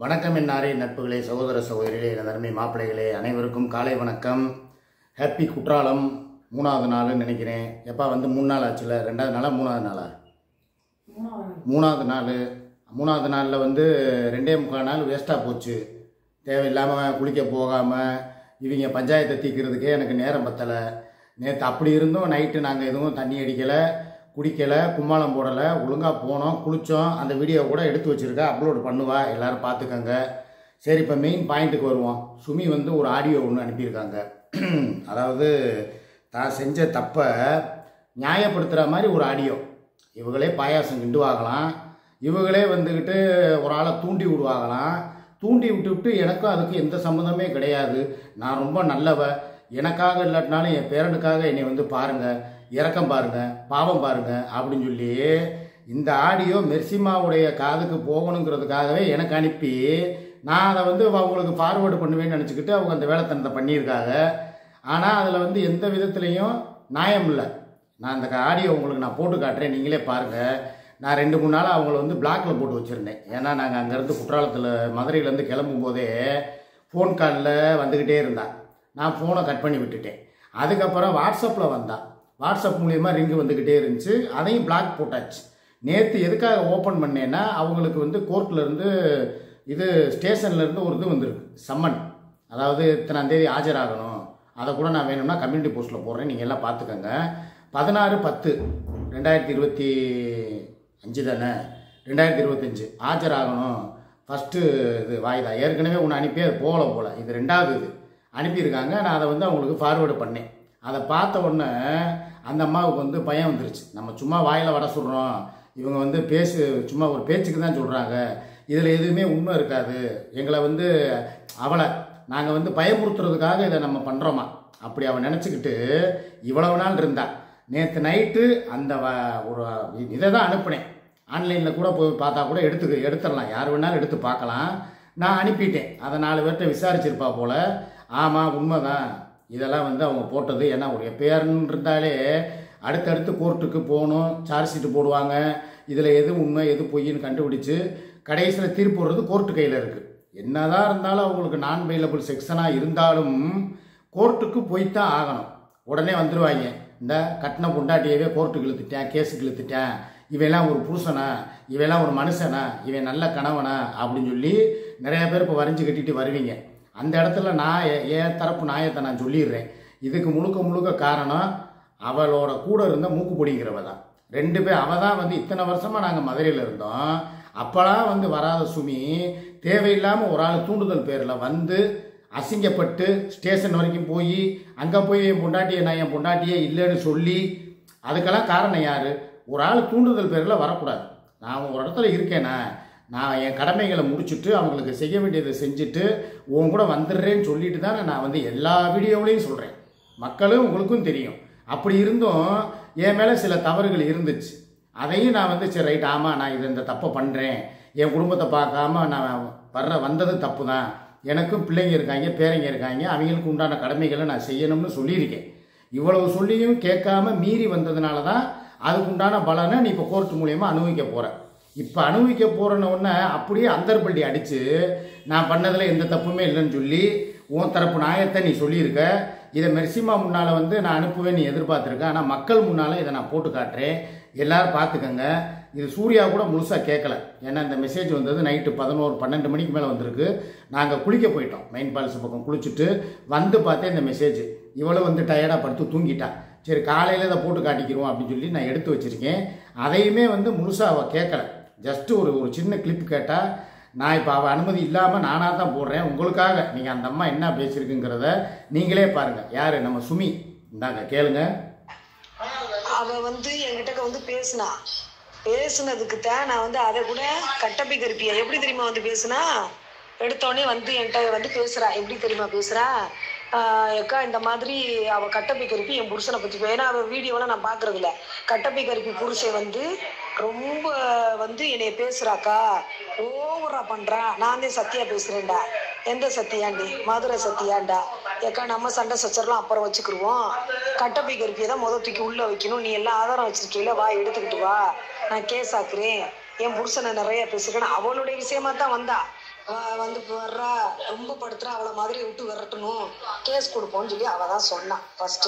வணக்கம் என்னாரே நட்புகளே, சகோதர சகோதரிகளே, என் அருமை மாப்பிள்ளைகளே, அனைவருக்கும் காலை வணக்கம். ஹாப்பி குற்றாலம் 3வது நாள்னு நினைக்கிறேன். எப்போ வந்து 3 நாள் ஆச்சுல, 2வது நாளா 3வது நாளா? 3வது நாள். 3வது நாளில் வந்து 2.25 நாள் வேஸ்ட்டாக போச்சு. தேவையில்லாமல் குளிக்க போகாமல் இவங்க பஞ்சாயத்தை தீர்க்கிறதுக்கே எனக்கு நேரம் பத்தலை. நேற்று அப்படி இருந்தும் நைட்டு நாங்கள் எதுவும் தண்ணி அடிக்கலை, குடிக்கலை, கும்மாளம் போடலை, ஒழுங்காக போனோம், குளித்தோம். அந்த வீடியோ கூட எடுத்து வச்சுருக்கா, அப்லோடு பண்ணுவா, எல்லோரும் பார்த்துக்கங்க. சரி, இப்போ மெயின் பாயிண்ட்டுக்கு வருவோம். சுமி வந்து ஒரு ஆடியோ ஒன்று அனுப்பியிருக்காங்க. அதாவது தான் செஞ்ச தப்பை நியாயப்படுத்துகிற மாதிரி ஒரு ஆடியோ. இவங்களே பாயாசம் கிண்டுவாகலாம், இவங்களே வந்துக்கிட்டு ஒரு ஆளை தூண்டி விடுவாங்களாம். தூண்டி விட்டு எனக்கும் அதுக்கு எந்த சம்மந்தமே கிடையாது, நான் ரொம்ப நல்லவ, எனக்காக இல்லாட்டினாலும் என் பேரனுக்காக என்னை வந்து பாருங்கள், இறக்கம் பாருங்கள், பாவம் பாருங்கள் அப்படின்னு சொல்லி இந்த ஆடியோ மெர்சிமாவுடைய காதுக்கு போகணுங்கிறதுக்காகவே எனக்கு அனுப்பி நான் அதை வந்து அவங்களுக்கு ஃபார்வேர்டு பண்ணுவேன்னு நினச்சிக்கிட்டு அவங்க அந்த வேலைத்தனத்தை பண்ணியிருக்காங்க. ஆனால் அதில் வந்து எந்த விதத்துலேயும் நியாயம் இல்லை. நான் அந்த ஆடியோ உங்களுக்கு நான் போட்டு காட்டுறேன், நீங்களே பாருங்கள். நான் 2-3 நாள் அவங்கள வந்து பிளாக்கில் போட்டு வச்சுருந்தேன். ஏன்னா நாங்கள் அங்கேருந்து குற்றாலத்தில் மதுரையிலேருந்து கிளம்பும் போதே ஃபோன் காலில் வந்துக்கிட்டே இருந்தான். நான் ஃபோனை கட் பண்ணி விட்டுட்டேன். அதுக்கப்புறம் வாட்ஸ்அப்பில் வந்தான். வாட்ஸ்அப் மூலிமா ரிங்கு வந்துக்கிட்டே இருந்துச்சு, அதையும் பிளாக் போட்டாச்சு. நேற்று எதுக்காக ஓப்பன் பண்ணேன்னா, அவங்களுக்கு வந்து கோர்ட்லேருந்து இது ஸ்டேஷன்லேருந்து ஒரு இது வந்திருக்கு, சம்மன். அதாவது இத்தனாம் தேதி ஆஜராகணும். அதை கூட நான் வேணும்னா கம்யூனிட்டி போஸ்ட்டில் போடுறேன், நீங்கள் எல்லாம் பார்த்துக்கோங்க. 16/10/2025 தானே, 2025 ஆஜராகணும். ஃபஸ்ட்டு இது வாய்தா ஏற்கனவே ஒன்று அனுப்பி அது போகல, இது 2வது இது அனுப்பியிருக்காங்க. நான் அதை வந்து அவங்களுக்கு ஃபார்வேர்டு பண்ணேன். அதை பார்த்த உடனே அந்த அம்மாவுக்கு வந்து பயம் வந்துருச்சு. நம்ம சும்மா வாயில் வர சொல்கிறோம், இவங்க வந்து சும்மா ஒரு பேச்சுக்கு தான் சொல்கிறாங்க, இதில் எதுவுமே உண்மை இருக்காது, எங்களை வந்து அவளை நாங்கள் வந்து பயமுறுத்துறதுக்காக இதை நம்ம பண்ணுறோமா அப்படி அவன் நினச்சிக்கிட்டு இவ்வளவு நாள் இருந்தா. நேற்று நைட்டு அந்த ஒரு இதை தான் அனுப்பினேன். ஆன்லைனில் கூட போய் பார்த்தா கூட எடுத்துடலாம், யார் வேணாலும் எடுத்து பார்க்கலாம். நான் அனுப்பிட்டேன். அதை 4 பேர்கிட்ட விசாரிச்சிருப்பா போல். ஆமாம், உண்மைதான், இதெல்லாம் வந்து அவங்க போட்டது. ஏன்னா ஒரு எஃப்ஐஆர்னு இருந்தாலே அடுத்தடுத்து கோர்ட்டுக்கு போகணும், சார்ஜ் ஷீட்டு போடுவாங்க. இதில் எது உண்மை எது பொய்ன்னு கண்டுபிடிச்சு கடைசியில் தீர்ப்பு போடுறது கோர்ட்டு கையில் இருக்குது. என்னதான் இருந்தாலும் அவங்களுக்கு நான் பெயிலபிள் செக்ஷனாக இருந்தாலும் கோர்ட்டுக்கு போய்த்தான் ஆகணும். உடனே வந்துடுவாங்க, இந்த கட்டின பொண்டாட்டியவே கோர்ட்டுக்கு இழுத்துட்டேன், கேஸுக்கு இழுத்துட்டேன், இவெல்லாம் ஒரு புருஷனா, இவெல்லாம் ஒரு மனுஷனா, இவன் நல்ல கணவனா அப்படின்னு சொல்லி நிறையா பேர் இப்போ வரைஞ்சி கட்டிட்டு வருவீங்க. அந்த இடத்துல நான் என் தரப்பு நியாயத்தை நான் சொல்லிடுறேன். இதுக்கு முழுக்க காரணம் அவளோட கூட இருந்த மூக்கு பிடிங்கிறவ தான். 2 பேர். அவள் தான் வந்து இத்தனை வருஷமாக நாங்கள் மதுரையில் இருந்தோம், அப்போலாம் வந்து வராத சுமி தேவையில்லாமல் ஒரு ஆள் தூண்டுதல் பேரில் வந்து அசிங்கப்பட்டு ஸ்டேஷன் வரைக்கும் போய் அங்கே போய் என் பொண்டாட்டியே இல்லைன்னு சொல்லி, அதுக்கெல்லாம் காரணம் யார்? ஒரு ஆள் தூண்டுதல் பேரில் வரக்கூடாது. நான் ஒரு இடத்துல இருக்கேன்னா நான் என் கடமைகளை முடிச்சுட்டு அவங்களுக்கு செய்ய வேண்டியதை செஞ்சுட்டு உன் கூட வந்துடுறேன்னு சொல்லிட்டு தானே நான் வந்து எல்லா வீடியோவிலையும் சொல்கிறேன். மக்களும் உங்களுக்கும் தெரியும். அப்படி இருந்தும் என் மேலே சில தவறுகள் இருந்துச்சு. அதையும் நான் வந்து சரி ரைட், ஆமாம், நான் இந்த தப்பை பண்ணுறேன், என் குடும்பத்தை பார்க்காம நான் வந்தது தப்பு தான், எனக்கும் பிள்ளைங்க இருக்காங்க, பேரைங்க இருக்காங்க, அவங்களுக்கு உண்டான கடமைகளை நான் செய்யணும்னு சொல்லியிருக்கேன். இவ்வளவு சொல்லியும் கேட்காம மீறி வந்ததுனால தான் அதுக்குண்டான பலனை நீ இப்போ கோர்ட் மூலயமா அனுபவிக்க போகிற. இப்போ அனுபவிக்க போகிறோன்னொன்னே அப்படியே அந்தர்பல்டி அடித்து நான் பண்ணதில் எந்த தப்புமே இல்லைன்னு சொல்லி உன் தரப்பு நியாயத்தை நீ சொல்லியிருக்க. இதை மெர்சிமா முன்னால் வந்து நான் அனுப்புவேன் நீ எதிர்பார்த்துருக்கேன். ஆனால் மக்கள் முன்னால் இதை நான் போட்டு காட்டுறேன், எல்லோரும் பார்த்துக்கங்க. இது சூர்யா கூட முழுசாக கேட்கல. ஏன்னா இந்த மெசேஜ் வந்தது நைட்டு 11-12 மணிக்கு மேலே வந்திருக்கு. நாங்கள் குளிக்க போயிட்டோம், மெயின் பால்ஸ் பக்கம் குளிச்சுட்டு வந்து பார்த்தேன் இந்த மெசேஜ். இவ்வளோ வந்து டயர்டாக படுத்து தூங்கிட்டா. சரி காலையில் இதை போட்டு காட்டிக்கிறோம் அப்படின்னு சொல்லி நான் எடுத்து வச்சுருக்கேன். அதையுமே வந்து முழுசாக அவள் கேட்கல. ஜஸ்ட்டு ஒரு சின்ன கிளிப் கேட்டால் நான் இப்போ அவள் அனுமதி இல்லாமல் நானாக தான் போடுறேன் உங்களுக்காக. நீங்கள் அந்த அம்மா என்ன பேசியிருக்குங்கிறத நீங்களே பாருங்கள். யார்? நம்ம சுமி. இந்தாங்க கேளுங்க. அவள் வந்து என்கிட்ட வந்து பேசுனதுக்கு தான் நான் வந்து அதை கூட கட்டப்பை கருப்பியா எப்படி தெரியுமா வந்து பேசுனா, எடுத்தோடனே வந்து என்கிட்ட வந்து பேசுகிறா. எப்படி தெரியுமா பேசுகிறா, அக்கா இந்த மாதிரி அவள் கட்டப்பை கருப்பி என் புருஷனை பற்றி, ஏன்னா அவள் வீடியோலாம் நான் பார்க்குறதில்ல. கட்டப்பை கருப்பி புருஷன் வந்து ரொம்ப வந்து என்னைய பேசுகிறாக்கா, ஓவரா பண்ணுறா. நான் தான் சத்தியா பேசுகிறேன்டா. எந்த சத்தியாண்டி? மதுரை சத்தியாண்டா. ஏக்கா நம்ம சண்டை சச்சரலாம் அப்புறம் வச்சுக்கிடுவோம், கட்டப்பை கருப்பியை தான் தூக்கி உள்ளே வைக்கணும், நீ எல்லாம் ஆதாரம் வச்சிருக்கீங்களா, வா எடுத்துக்கிட்டு வா, நான் கேஸ் ஆக்குறேன், என் புருஷனை நிறைய பேசுகிறேன்னு அவளுடைய விஷயமா தான் வந்தா. வந்து வர்றா ரொம்ப படுத்துறா, அவளை மாதிரி விட்டு விரட்டணும், கேஸ் கொடுப்போம்னு சொல்லி அவள் தான் சொன்னான் ஃபர்ஸ்ட்.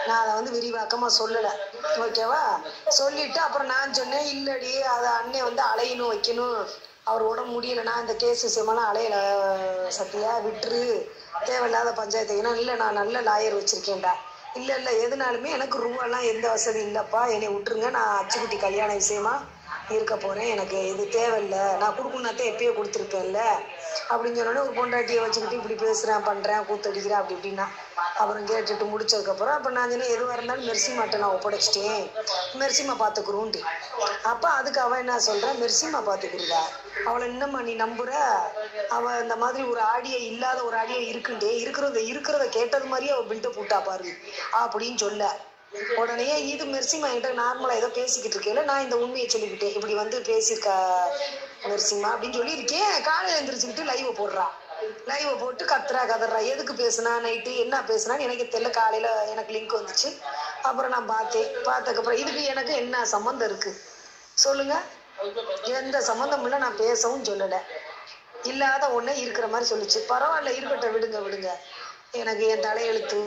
நான் அதை வந்து விரிவாக்கமாக சொல்லலை, ஓகேவா? சொல்லிட்டு அப்புறம் நான் சொன்னேன், இல்லடி அதை அண்ணன் வந்து அலையணும் வைக்கணும், அவர் உடம்பு முடியல, நான் இந்த கேஸ் விஷயமெல்லாம் அலையல சத்தியா, விட்டுரு, தேவையில்லாத பஞ்சாயத்து வைக்கணும். இல்லை நான் நல்ல லாயர் வச்சிருக்கேன்டா. இல்லை இல்லை எதுனாலுமே எனக்கு ரூபாலாம் எந்த வசதி இல்லைப்பா, என்னை விட்டுருங்க, நான் அச்சுக்குட்டி கல்யாண விஷயமா இருக்க போகிறேன், எனக்கு இது தேவையில்லை, நான் கொடுக்கணுன்னாத்தே எப்பயோ கொடுத்துருப்பேன்ல அப்படின்னு சொன்னோடனே ஒரு பொண்டாட்டியை வச்சுக்கிட்டு இப்படி பேசுகிறேன் பண்ணுறேன் கூத்தடிக்கிறேன் அப்படி இப்படின்னா. அப்புறம் கேட்டுட்டு முடிச்சதுக்கப்புறம் அப்போ நான் சொன்னேன், எதுவாக இருந்தாலும் மெர்சிமாட்ட நான் ஒப்படைச்சிட்டேன், மெர்சிமா பார்த்துக்குறோன்ட்டு. அப்போ அதுக்கு அவன் என்ன சொல்கிறேன், மெர்சிமா பார்த்துக்குறதா, அவளை இன்னும்மா நீ நம்புற, அவள் இந்த மாதிரி ஒரு ஆடியோ இல்லாத ஒரு ஆடியோ இருக்குண்டே, இருக்கிறத கேட்டது மாதிரியே அவள் பில்ட்டை போட்டா பாரு அப்படின்னு சொல்ல. உடனே இது மெர்சிமா என்கிட்ட நார்மலா ஏதோ பேசிக்கிட்டு இருக்கேன், நான் இந்த உண்மையை சொல்லிக்கிட்டேன், இப்படி வந்து பேசியிருக்கா மெர்சிமா அப்படின்னு சொல்லியிருக்கேன். காலையில் எழுந்திரிச்சுக்கிட்டு லைவை போடுறா, லைவை போட்டு கதறா, எதுக்கு பேசுனா, நைட்டு என்ன பேசுனான்னு எனக்கு தெரியல. காலையில எனக்கு லிங்க் வந்துச்சு, அப்புறம் நான் பார்த்ததுக்கப்புறம் இதுக்கு எனக்கு என்ன சம்மந்தம் இருக்கு சொல்லுங்க? எந்த சம்மந்தம் இல்லை, நான் பேசவும் சொல்லலை, இல்லாத ஒண்ணே இருக்கிற மாதிரி சொல்லிச்சு. பரவாயில்ல இருக்கட்டும், விடுங்க, எனக்கு என் தலையெழுத்து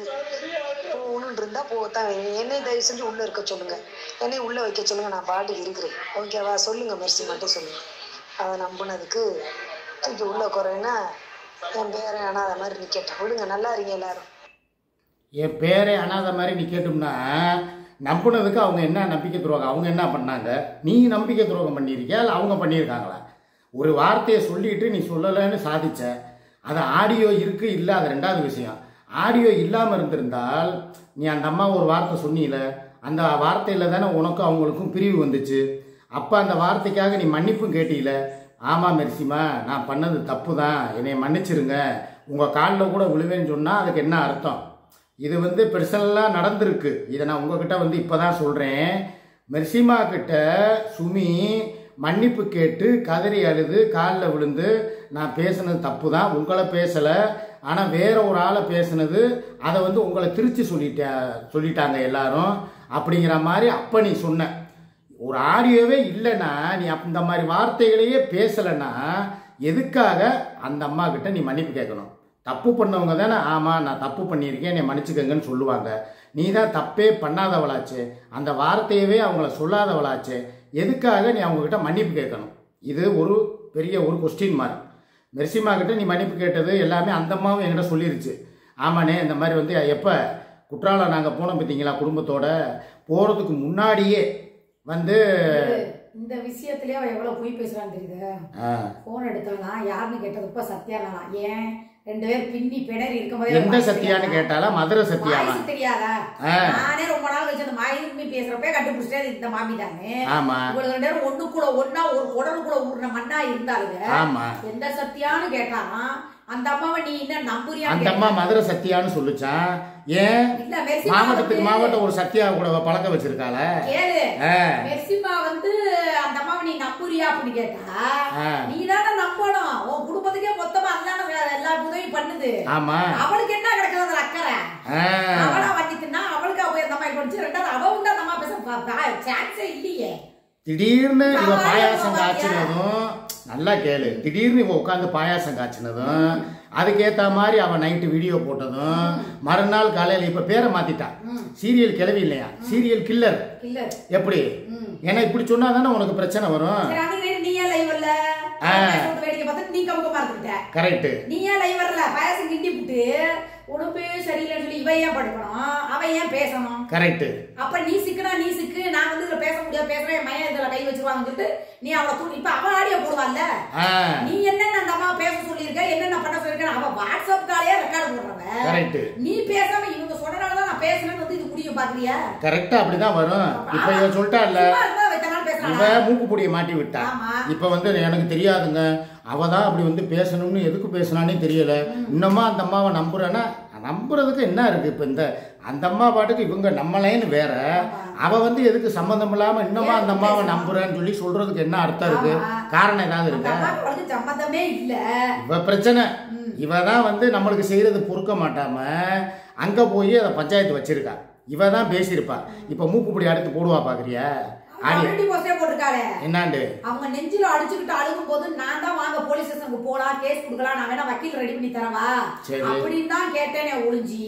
போகணுன்னு இருந்தா போத்தான், என்னை தயவு செஞ்சு உள்ள இருக்க சொல்லுங்க, என்னை உள்ள வைக்க சொல்லுங்க, நான் பாட்டுக்கு இருக்கிறேன், ஓகேவா? சொல்லுங்க மெர்சி மட்டும் சொல்லுங்க. அதை நம்பினதுக்கு தூக்கி உள்ள குறைன்னா என் பேரை அனாத மாதிரி நிக்கட்டும், விடுங்க, நல்லா இருங்க எல்லாரும். என் பேரே அனாத மாதிரி நிக்கட்டும்னா நம்பினதுக்கு அவங்க என்ன நம்பிக்கை துரோகம், அவங்க என்ன பண்ணாங்க? நீ நம்பிக்கை துரோகம் பண்ணியிருக்கியா இல்லை அவங்க பண்ணியிருக்காங்களா? ஒரு வார்த்தையை சொல்லிட்டு நீ சொல்லலைன்னு சாதிச்ச, அது ஆடியோ இருக்கு இல்லை, அது ரெண்டாவது விஷயம். ஆடியோ இல்லாமல் இருந்திருந்தால் நீ அந்த அம்மா ஒரு வார்த்தை சொன்னீல, அந்த வார்த்தையில் தானே உனக்கும் அவங்களுக்கும் பிரிவு வந்துச்சு. அப்போ அந்த வார்த்தைக்காக நீ மன்னிப்பும் கேட்டீல. ஆமாம் மெர்சிமா, நான் பண்ணது தப்பு தான், என்னை மன்னிச்சிருங்க, உங்கள் காலில் கூட விழுவேன்னு சொன்னால் அதுக்கு என்ன அர்த்தம்? இது வந்து பெர்சனலாக நடந்திருக்கு, இதை நான் உங்ககிட்ட வந்து இப்போ தான் சொல்கிறேன். மெர்சிமா கிட்ட சுமி மன்னிப்பு கேட்டு கதறி அழுது காலில் விழுந்து, நான் பேசுனது தப்பு தான், உங்களை பேசலை, ஆனால் வேற ஒரு ஆளை பேசுனது, அதை வந்து உங்களை திருச்சி சொல்லிட்டாங்க எல்லாரும் அப்படிங்கிற மாதிரி அப்போ நீ சொன்ன. ஒரு ஆடியோவே இல்லைன்னா, நீ அந்த மாதிரி வார்த்தைகளையே பேசலைன்னா எதுக்காக அந்த அம்மா கிட்ட நீ மன்னிப்பு கேட்கணும்? தப்பு பண்ணவங்க தானே, ஆமாம் நான் தப்பு பண்ணியிருக்கேன், என்னை மன்னிச்சுக்கங்கன்னு சொல்லுவாங்க. நீ தான் தப்பே பண்ணாதவளாச்சு, அந்த வார்த்தையவே அவங்கள சொல்லாதவளாச்சு, எதுக்காக நீ அவங்கக்கிட்ட மன்னிப்பு கேட்கணும்? இது ஒரு பெரிய ஒரு கொஸ்டின் மார்க். மெர்சிமா கிட்ட நீ மன்னிப்பு கேட்டது எல்லாமே அந்த அம்மாவும் என்கிட்ட சொல்லிருச்சு. ஆமாண்ணே, இந்த மாதிரி வந்து எப்போ குற்றாலம் நாங்கள் போனோம் பார்த்தீங்களா, குடும்பத்தோட போகிறதுக்கு முன்னாடியே வந்து இந்த விஷயத்திலே அவ எவ்வளவு பொய் பேசுறான்னு தெரியுது. போன் எடுத்தாலாம், யாருன்னு கேட்டதுப்ப சத்யானா, ஏன் ரெண்டு பேரும் பின்னி பிடரி இருக்கும்போது எந்த சத்தியான்னு கேட்டாலா? மதுரை சத்தியாவா? தெரியாதா? நானே ரொம்ப நாள் கழிச்சு அந்த மாயி பேசுறப்ப கண்டுபிடிச்சே இந்த மாமி தானே. ஆமா, உங்களுக்கு ரெண்டு பேரும் ஒண்ணுக்குள்ள ஒன்னா ஒரு உடலுக்குள்ள ஊர்ன மண்ணா இருந்தாலுங்க. ஆமா, எந்த சத்தியான்னு கேட்டானா அந்த அம்மாவை நீ என்ன நம்புறியா? அந்த அம்மா மதுரை சத்தியான்னு சொல்லுச்சான். ஏன் மாவட்டத்துக்கு மாவட்டம் ஒரு சத்தியா கூட பழக்க வச்சிருக்காள? கேளு, மெர்சிமா வந்து அந்த அம்மாவை நீ நம்புறியா அப்படின்னு கேட்டா, நீ தானே நம்பணும், உன் குடும்பத்துக்கே மொத்தமா அதுதானே எல்லா உதவி பண்ணுது. ஆமா, அவளுக்கு என்ன கிடக்குறது அக்கறை? அவளா வண்டிக்குன்னா அவளுக்கு அவ இந்த மாதிரி படிச்சு, ரெண்டாவது அவ உண்டு அந்த அம்மா பேச சான்ஸே இல்லையே. திடீர்னு இவ பாயாசம் காய்ச்சினதும், நல்லா கேளு, திடீர்னு இவ உட்காந்து பாயாசம் காய்ச்சினதும், அதுக்கேற்ற மாதிரி அவன் நைட்டு வீடியோ போட்டதும், மறுநாள் காலையில் இப்போ பேரை மாத்திட்டான். சீரியல் கிளவி இல்லையா, சீரியல் கில்லர். எப்படி? ஏன்னா இப்படி சொன்னா தானே உனக்கு பிரச்சனை வரும். கரெக்ட். நீ ஏன் லைவ் வரல? பாயாசம் கிண்டி விட்டு உடம்பு சரியில்லைன்னு சொல்லி இவன் ஏன் படுக்கணும், அவன் ஏன் பேசணும்? கரெக்ட். அப்ப நீ சிக்குனா நீ சிக்கு, நான் வந்து இதுல பேச முடியாது, பேசுறேன் மையம் இதுல கை வச்சிருவாங்கன்னு சொல்லிட்டு நீ அவளை தூக்கி இப்ப அவன் ஆடியோ போடுவான்ல, நீ என்னென்ன அந்த அம்மா பேச சொல்லியிருக்க, என்னென்ன பண்ண சொல்லிருக்க, அவ வாட்ஸ்அப் காலையே ரெக்கார்டு போடுறவ, நீ பேசாம இவங்க சொன்னனாலதான் நான் பேசுனேன்னு வந்து இது முடியும் பாக்குறியா? கரெக்டா அப்படிதான் வரும். இப்ப இவன் சொல்லிட்டான்ல, இவ மூக்கு பொடியை மாட்டி விட்டா. இப்ப வந்து எனக்கு தெரியாதுங்க, அவதான் அப்படி வந்து பேசணும்னு எதுக்கு பேசினானே தெரியல, இன்னமா அந்த அம்மாவை நம்புறேன்னா நம்புறதுக்கு என்ன இருக்கு? இப்ப இந்த அந்த அம்மா பாட்டுக்கு இவங்க நம்மளேன்னு வேற, அவ வந்து எதுக்கு சம்பந்தம் இல்லாம இன்னமா அந்த அம்மாவை நம்புறேன்னு சொல்லி சொல்றதுக்கு என்ன அர்த்தம் இருக்கு? காரணம் ஏதாவது இருக்கு? சம்பந்தமே இல்ல. இவ பிரச்சனை, இவதான் வந்து நம்மளுக்கு செய்யறது பொறுக்க மாட்டாம அங்க போய் அதை பஞ்சாயத்து வச்சிருக்கா. இவதான் பேசியிருப்பா. இப்ப மூக்குப்பொடி அடுத்து போடுவா பாக்குறியா? கம்யூனிட்டி போஸ்டே போட்டுருக்காரு. என்னாண்டு அவங்க நெஞ்சில அடிச்சுக்கிட்டு அழுகும் போது நான் தான் வாங்க போலீஸ் ஸ்டேஷனுக்கு போலாம், கேஸ் கொடுக்கலாம், நான் வேணா வக்கீல் ரெடி பண்ணி தரவா அப்படின்னு தான் கேட்டேனே ஒழிஞ்சி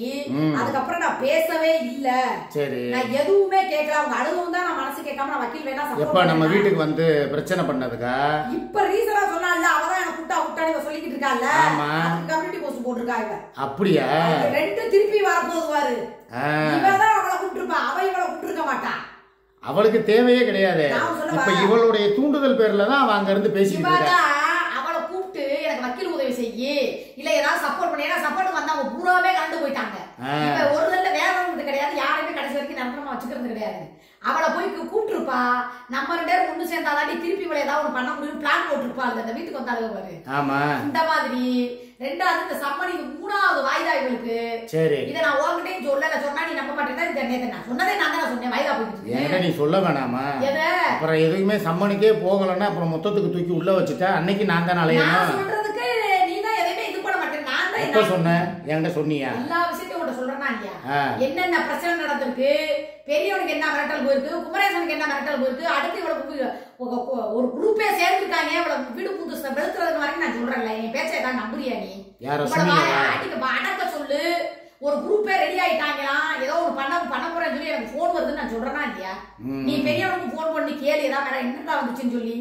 அதுக்கப்புறம் நான் பேசவே இல்ல. சரி, நான் எதுவுமே கேட்கல. அவங்க அழுகவும் தான் நான் மனசு கேட்காம நான் வக்கீல் வேணா எப்ப நம்ம வீட்டுக்கு வந்து பிரச்சனை பண்ணதுக்கா இப்ப ரீசனா சொன்னால அவதான் எனக்கு கூட்டா கூட்டாடி சொல்லிக்கிட்டு இருக்கால. கம்யூனிட்டி போஸ்ட் போட்டுருக்காங்க. அப்படியா? ரெண்டு திருப்பி வரப்போகுவாரு. இவதான் அவளை கூப்பிட்டுருப்பா, அவ இவளை கூப்பிட்டுருக்க மாட்டான். அவளுக்கு தேவையே கிடையாது. இப்ப இவளுடைய தூண்டுதல் பேர்ல தான் அவன் அங்க இருந்து பேசிட்டு இருக்கா. அவளை கூப்பிட்டு எனக்கு வக்கீல் உதவி செய்யி இல்ல ஏதாவது சப்போர்ட் பண்ணி, ஏன்னா சப்போர்ட் வந்தா அவங்க பூராவே கலந்து போயிட்டாங்க. இப்ப ஒரு நல்ல வேற ஒன்று கிடையாது, யாருமே கடைசி வரைக்கும் நிரந்தரமா வச்சுக்கிறது கிடையாது. அவளை போய் கூப்பிட்டுருப்பா, நம்ம 2 பேரும் ஒண்ணு சேர்ந்தாதாண்டி திருப்பி இவளை ஏதாவது ஒண்ணு பண்ண முடியும் பிளான் போட்டுருப்பாங்க. அந்த வீட்டுக்கு வந்தாலும் பாரு. ஆமா, இந்த மாதிரி ரெண்டாவது இந்த சம்மன் இது 3வது வாய்தா இவளுக்கு. சரி, இத நான் உன்கிட்டயும் சொல்லல, சொன்னா நீ நம்ப மாட்டேன்னா இந்த நேத்து நான் சொன்னதே நான் தான் சொன்னேன். வாய்தா போயிட்டு என்கிட்ட நீ சொல்ல வேணாமா? அப்புறம் எதுவுமே சம்மனுக்கே போகலன்னா அப்புறம் மொத்தத்துக்கு தூக்கி உள்ள வச்சுட்டா அன்னைக்கு நான் தான் அலையணும். சொல்றதுக்கு நீ தான் எதையுமே இது பண்ண மாட்டேன். நான் தான் எப்ப சொன்னேன்? என்கிட்ட சொன்னியா? எல்லா விஷயத்தையும் உன்கிட்ட சொல்றேனா இல்லையா? என்னென்ன பிரச்சனை நடந்திருக்கு, பெரியவனுக்கு என்ன மிரட்டல் போயிருக்கு, குமரேசனுக்கு என்ன மிரட்டல் போயிருக்கு, அடுத்து இவளுக்கு ஒரு குரூப்பே சேர்ந்துருக்காங்க, இவளை வீடு புதுசு வெளுத்துறதுக்கு வரைக்கும் நான் சொல்றேன்ல. என் பேச்சை தான் நம்புறியா நீ? அடக்க சொல்லு. ஒரு குரூப்பே ரெடி ஆயிட்டாங்களாம், ஏதோ ஒரு பண்ண போறேன்னு சொல்லி எனக்கு போன் வருதுன்னு நான் சொல்றேனா இல்லையா? நீ பெரியவனுக்கு போன் பண்ணி கேளு ஏதாவது வேற என்னடா வந்துச்சுன்னு சொல்லி.